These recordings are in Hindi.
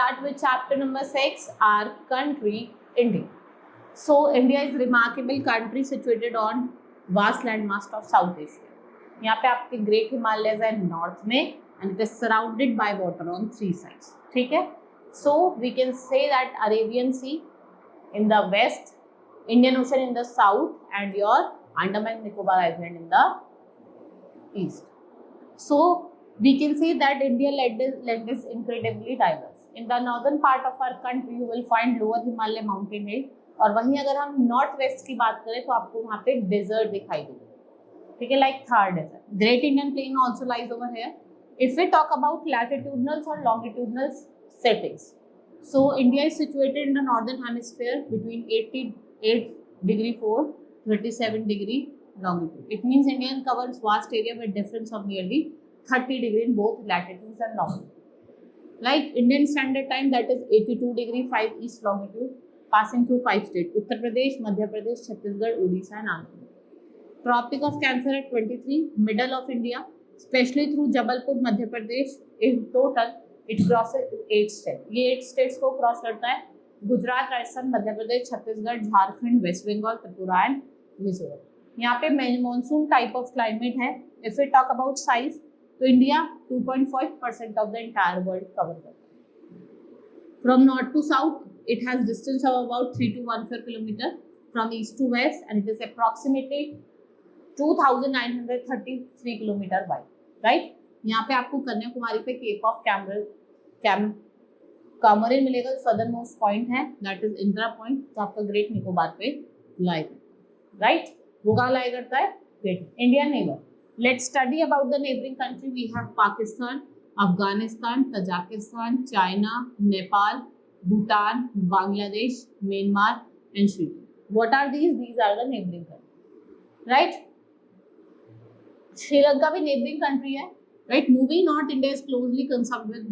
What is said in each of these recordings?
start with chapter number 6, our country, India. So India is remarkable country situated on vast landmass of South Asia. यहाँ पे आपके ग्रेट हिमालयज है नॉर्थ में and it is surrounded by water on 3 sides. ठीक है. So we can say that Arabian sea in the west, Indian ocean in the south and your Andaman Nicobar island in the east. So we can say that India land is incredibly diverse. In the northern part of our country, you will find lower Himalaya mountain range. और वहीं अगर हम नॉर्थ वेस्ट की बात करें तो आपको वहाँ पे डेजर्ट दिखाई देगा. ठीक है, like Thar desert. Great Indian plain also lies over here. If we talk about latitudinals और longitudinal settings, so India is situated in the northern hemisphere between 88 degree 4 37 degree longitude. It means India covers vast area with difference of nearly 30 degree in both latitudes and longitude. Like Indian Standard Time, that is 82 degree 5 east longitude, passing through 5 states: Uttar Pradesh, Madhya Pradesh, Chhattisgarh, Odisha and Andhra Pradesh. Tropic of Cancer at 23, middle of India, especially through Jabalpur, Madhya Pradesh. In total, it crosses 8 states. ये 8 states को क्रॉस करता है: गुजरात, राजस्थान, मध्य प्रदेश, छत्तीसगढ़, झारखंड, वेस्ट बंगाल, त्रिपुरा एंड मिजोरम. यहाँ पे मानसून टाइप ऑफ क्लाइमेट है. If we talk about size, तो India 2.5% of the entire world cover करता है. From north to south it has distance of about 3 to 14 kilometre. From east to west and it is approximately 2933 kilometre wide. Right. यहाँ पे आपको कन्याकुमारी पे केप ऑफ कैमरिन मिलेगा, सदर्न मोस्ट पॉइंट है, दैट इज इंदिरा पॉइंट, तो आपका ग्रेट निकोबार पे लाई करता है. राइट. वो कहाँ लाई करता है? Great India neighbour. Let's study about the neighboring country. We have Pakistan, Afghanistan, Tajikistan, China, Nepal, Bhutan, Bangladesh, Myanmar, and Sri Lanka. What are these? These are the neighboring countries, right? Sri Lanka भी neighboring country है, right? Moving north, India is closely concerned with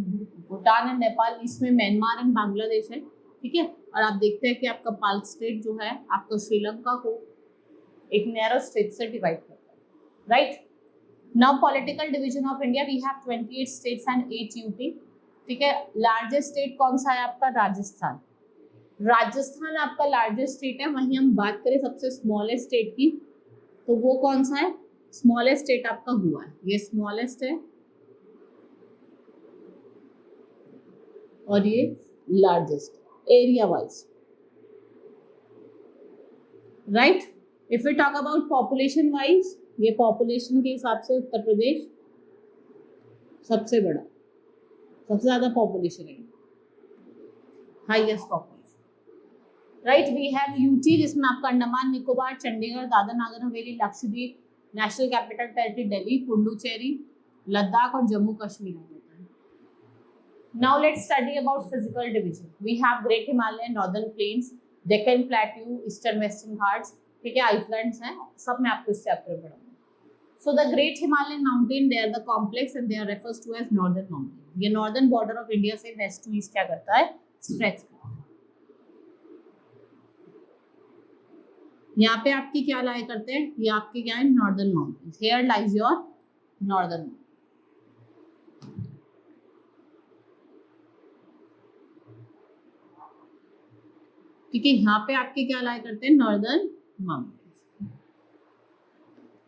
Bhutan and Nepal. इसमें Myanmar and Bangladesh है. ठीक है. और आप देखते हैं कि आपका पाक स्टेट जो है आपका श्रीलंका को एक नैरो स्टेट से डिवाइड करता है, right? Now political division of India, we have 28 states and 8 UT. ठीक है. लार्जेस्ट स्टेट कौन सा है आपका? राजस्थान. राजस्थान आपका लार्जेस्ट स्टेट है. वहीं हम बात करें सबसे स्मॉलेस्ट स्टेट की, तो वो कौन सा है? स्मॉलेस्ट स्टेट आपका हुआ है, ये स्मॉलेस्ट है और ये largest area wise. Right. If we talk about population wise, ये पॉपुलेशन के हिसाब से उत्तर प्रदेश सबसे बड़ा, सबसे ज्यादा पॉपुलेशन है, highest population. Right. We have UT जिसमें आपका Andaman Nicobar, Chandigarh, Dadra Nagar Haveli, Lakshadweep, national capital territory Delhi, Puducherry, Ladakh और जम्मू कश्मीर होता है. Now let's study about physical division. We have great Himalaya, northern plains, Deccan plateau, eastern western ghats. ठीक है. आइसलैंड्स हैं, सब मैं आपको इस चैप्टर में पढ़ाऊंगा. So the Great Himalayan Mountain, they are the complex and they are refers to as northern mountain. ये northern border of India से west to east क्या करता है? Stretch करता है. यहाँ पे आपकी क्या लाई करते हैं? ये आपके क्या है? Northern mountains. Here lies your northern mountain. ठीक है. यहाँ पे आपके क्या लाई करते हैं? Northern mountains.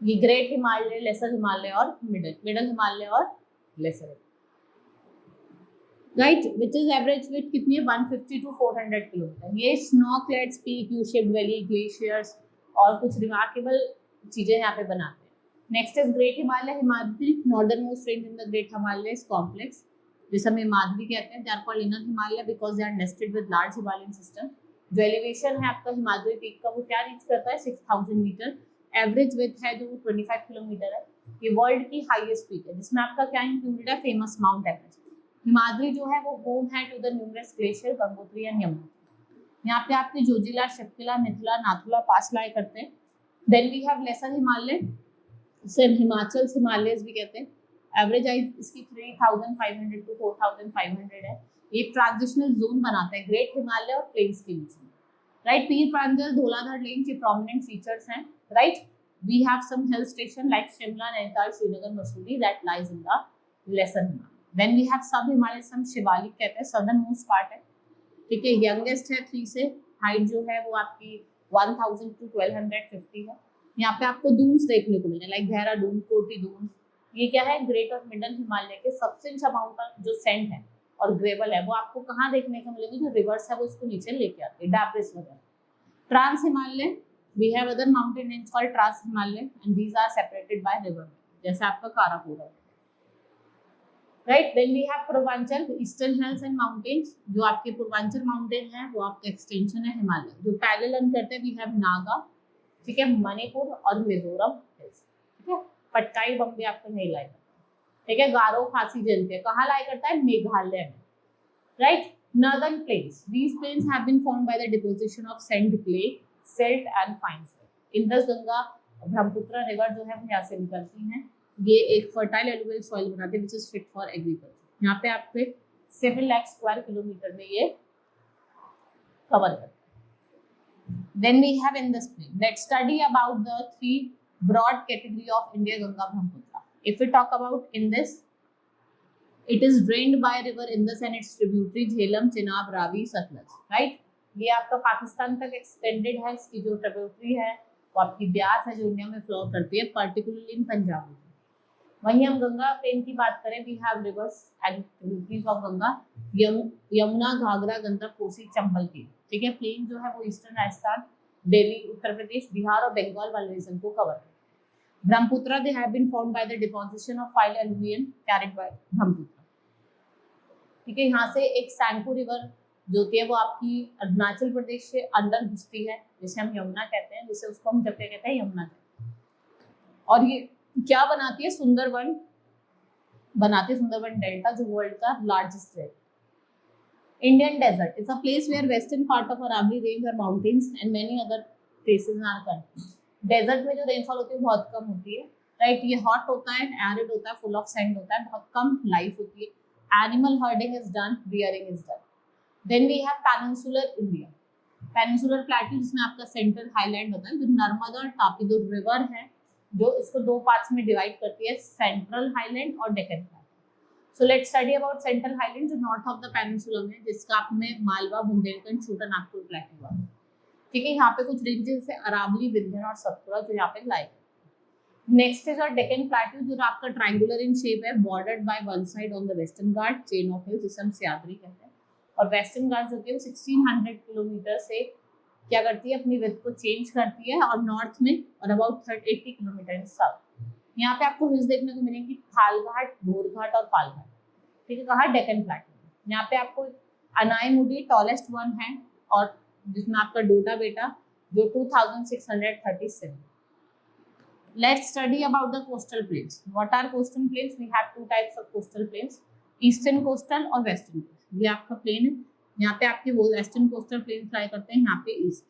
ये ग्रेट हिमालय, लेसर हिमालय और मिडल हिमालय और lesser. Right. Which is average width कितनी है? 150 to 400 किलोमीटर. ये snow clads, peak, U shaped valley, glaciers और कुछ रिमार्केबल चीजें यहाँ पे बनाते हैं. Next is great Himalaya. Himadri, northern most range in the great Himalaya complex, जिसे हम हिमाद्री कहते हैं. They are called inner Himalaya because they are nested with large Himalayan system. जो एलिवेशन है आपका हिमाद्री पीक का वो क्या रीच करता है? 6000 मीटर. एवरेज विथ है जो 25 किलोमीटर है. ये वर्ल्ड की हाईएस्ट पीक है जिसमें आपका क्या इंक्लूडेड है? Famous mount Everest. हिमाद्री जो है वो होम है to the numerous glacier Gangotri and Yamuna. यहाँ पे आपके जोजिला, शिवकिला, मिथिला, नाथुला पास लाई करते हैं. Then we have lesser Himalaya, इसे हिमाचल हिमालयस भी कहते हैं. एवरेज हाइट इसकी 3500 to 4500 है. ये ट्रांजिशनल जोन बनाता है ग्रेट हिमालय और प्लेन्स के बीच में. राइट. पीर प्रांजल, धौलाधार रेंज ये प्रोमिनेंट फीचर्स हैं. Right. We have some hill station like Shimla, Nainital, Srinagar, Mussoorie that lies in the lesser Himalaya. Then we have sub Himalaya, सम शिवालिक कहते हैं, सदर्न मोस्ट पार्ट है, ठीक है, यंगेस्ट है 3 से, हाइट जो है वो आपकी 1000 to 1250 है। यहाँ पे आपको दून्स देखने को मिले, लाइक देहरादून, कोटी दून, ये क्या है, ग्रेट और मिडल हिमालय के सबसे अमाउंट का जो सेंट है और ग्रेवल है वो आपको कहाँ देखने को मिलेंगे, जो रिवर्स है वो इसको नीचे लेके आते हैं, डाब्रिस वगैरह। Trans Himalaya, we have other mountain range called trans Himalaya and these are separated by river, जैसे आपका Karakoram, right. Then we have Purvanchal, eastern hills and mountains, जो आपके पूर्वांचल माउंटेन है वो आपका एक्सटेंशन है हिमालय, जो पैरेलल रन करते हैं। वी हैव नागा, ठीक है, मणिपुर और मिजोरम हिल्स, ठीक है। पट्टाई बम्बे आपको नहीं लाई करता, ठीक है। गारो खासी जनते हैं, कहाँ लाई करता है, मेघालय में, right. Northern plains, these plains have been formed by the deposition of sand, clay, silt and fine silt. Indus Ganga Brahmaputra river जो है वो यहाँ से निकलती हैं, ये एक फर्टाइल एलुवियल सॉइल बनाते हैं which is fit for agriculture. यहाँ पे आपके 7 लाख स्क्वायर किलोमीटर में ये कवर करते हैं। Then we have in this plain, let's study about the 3 broad category of India Ganga Brahmaputra. If we talk about in this, it is drained by river Indus and its tributary Jhelum, Chenab, Ravi, Satluj, right? ये आपका पाकिस्तान तक एक्सटेंडेड है, इसकी जो ट्रिब्यूटरी है वो आपकी ब्यास है जो इंडिया में फ्लो करती है, पर्टिकुलरली इन पंजाब में। वहीं हम गंगा प्लेन की बात करें, we have rivers and tributaries of Ganga, Yamuna, Ghaghara, Gandak, Kosi, Chambal की, ठीक है। प्लेन जो है वो ईस्टर्न राजस्थान, दिल्ली, उत्तर प्रदेश, बिहार और बंगाल वाले रीजन को कवर करते हैं। Brahmaputra, they have been formed by the deposition of fine alluvium carried by Brahmaputra, ठीक है। यहाँ से एक सैंकू रिवर जो होती है वो आपकी अरुणाचल प्रदेश से अंदर घुसती है, जिसे हम यमुना कहते हैं, जिसे उसको हम जब कहते हैं यमुना कहते हैं। और ये क्या बनाती है, सुंदरवन बनाती है, सुंदरवन डेल्टा जो वर्ल्ड का लार्जेस्ट है। Indian desert is a place where western part of Aravalli range or mountains and many other places in our country. Desert में जो रेनफॉल होती है बहुत कम होती है, राइट। ये हॉट होता है, एरिड होता है, फुल ऑफ सैंड होता है, बहुत कम लाइफ होती है। Animal herding is done, rearing is done. Then we have peninsular India, peninsular plateau जिसमें आपका सेंट्रल हाईलैंड होता है, जो नर्मदा और तापी दो रिवर है जो इसको 2 पार्ट्स में डिवाइड करती है, सेंट्रल हाईलैंड और Deccan. So let's study about Central Highlands, जो नॉर्थ ऑफ द पेनिनसुला में, जिसका आप में मालवा, बुंदेलखंड, छोटा नागपुर प्लेट्यू है, ठीक है। यहाँ पे कुछ रेंजेस है, अरावली, विंध्य और सतपुरा जो यहाँ पे लाइक है। नेक्स्ट इज और डेक्कन प्लेट्यू जो आपका ट्रायंगुलर इन शेप है, bordered by one side on the western ghat chain of hills, जिसे हम सह्याद्री कहते हैं, और वेस्टर्न घाट जो है 1600 किलोमीटर से क्या करती है, अपनी विड्थ को चेंज करती है, और नॉर्थ में और अबाउट 80 किलोमीटर इन साउथ। यहाँ पे आपको हिल्स देखने को मिलेंगी, थालघाट, घोरघाट और पालघाट, ठीक है। कहा, डेक्कन प्लेट्यू। यहाँ पे आपको अनाईमुडी टॉलेस्ट वन है, और जिसमें आपका डोडा बेटा जो 2637। Let's study about the coastal plains. What are coastal plains? We have 2 types of coastal plains, eastern coastal और वेस्टर्न कोस्टल। ये आपका प्लेन है, यहाँ पे आपके वो वेस्टर्न कोस्टल प्लेन फ्लाई करते हैं, यहाँ पे east.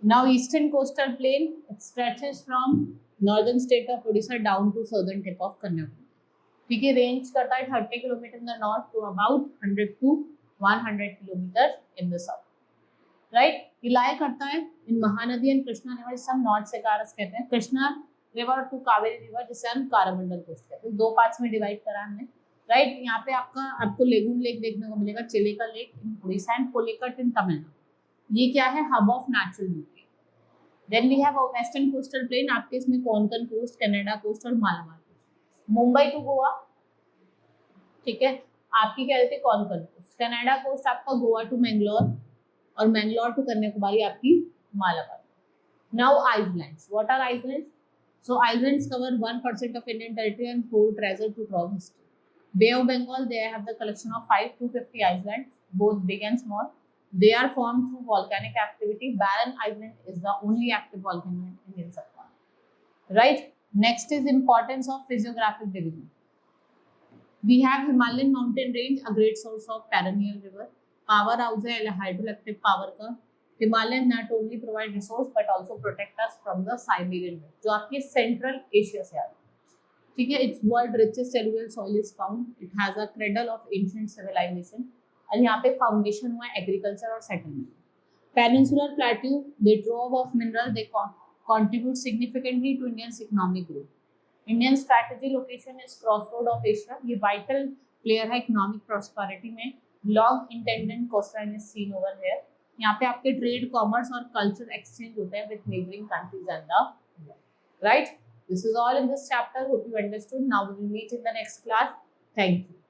Now eastern coastal plain, it stretches from northern state of Odisha down to southern tip of Kanyakumari, ठीक है। रेंज करता है 30 kilometre in the north to about 100 to 100 kilometre in the south, right. ये लाई करता है in Mahanadi and Krishna river, जिसे हम नॉर्थ से कारस कहते हैं, Krishna river to Kaveri river, जिसे हम कारमंडल कोस्ट कहते हैं। 2 पार्ट्स में डिवाइड करा हमने, राइट। यहाँ पे आपको लेगून लेक देखने को मिलेगा, Chilika lake in Orissa and Pulicat in Tamil Nadu. ये क्या है, hub of natural beauty. Then we have western coastal plain, आपके इसमें कोंकण कोस्ट, कनाडा कोस्ट और मालाबार कोस्ट। मुंबई टू गोवा, ठीक है, आपकी क्या रहती है, कोंकण कोस्ट। कनाडा कोस्ट आपका गोवा टू मैंगलोर, और मैंगलोर टू कन्याकुमारी आपकी Malabar. Now islands, what are islands? So islands cover 1% of Indian territory and hold treasure to through history. Bay of Bengal, they have the collection of 5 to 50 islands, both big and small. They are formed through volcanic activity. Barren Island is the only active volcano in Indian subcontinent. Right. Next is importance of physiographic division. We have Himalayan mountain range, a great source of perennial river. Power house है हाइड्रो इलेक्ट्रिक पावर का। Himalayan not only provide resource but also protect us from the Siberian belt, जो आपके सेंट्रल एशिया से आता है, ठीक है। It's world richest alluvial soil is found, it has a cradle of ancient civilisation, और यहाँ पे फाउंडेशन हुआ है एग्रीकल्चर और settlement. Peninsular plateau, they drove of mineral, they contribute significantly to Indian's economic growth. Indian strategy location is crossroad of Asia. ये vital player है economic prosperity में. Long intended coastline is seen over here. यहाँ पे आपके trade, commerce और culture exchange होते हैं with neighboring countries and the world. Right? This is all in this chapter. Hope you understood. Now we will meet in the next class. Thank you.